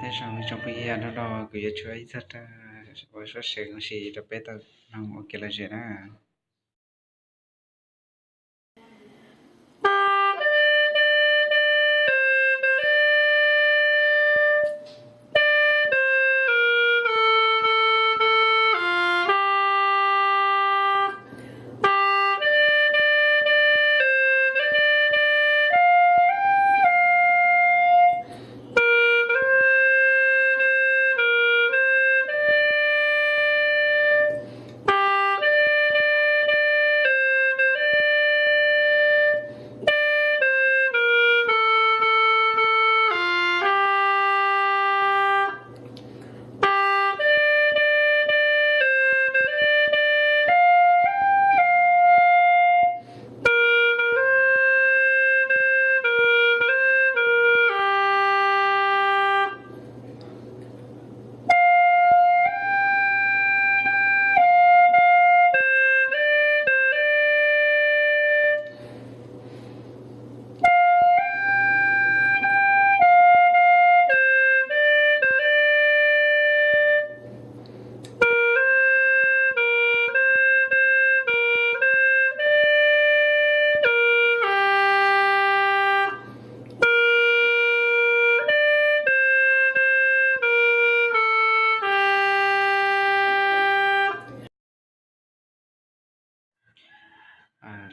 thế xong trong bây giờ nó đo cứ chơi rất với số sừng gì đó bé tao nó ok là gì đó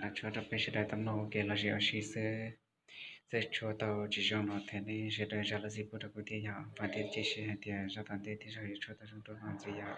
là cho tập bé sẽ đại tâm nó ok là gì ở xí sẽ cho tao chỉ cho nó thế này sẽ đại ra là gì bữa đó có thể nhau và thì chỉ sẽ thì ra tận thì rồi cho tao trong đó làm gì à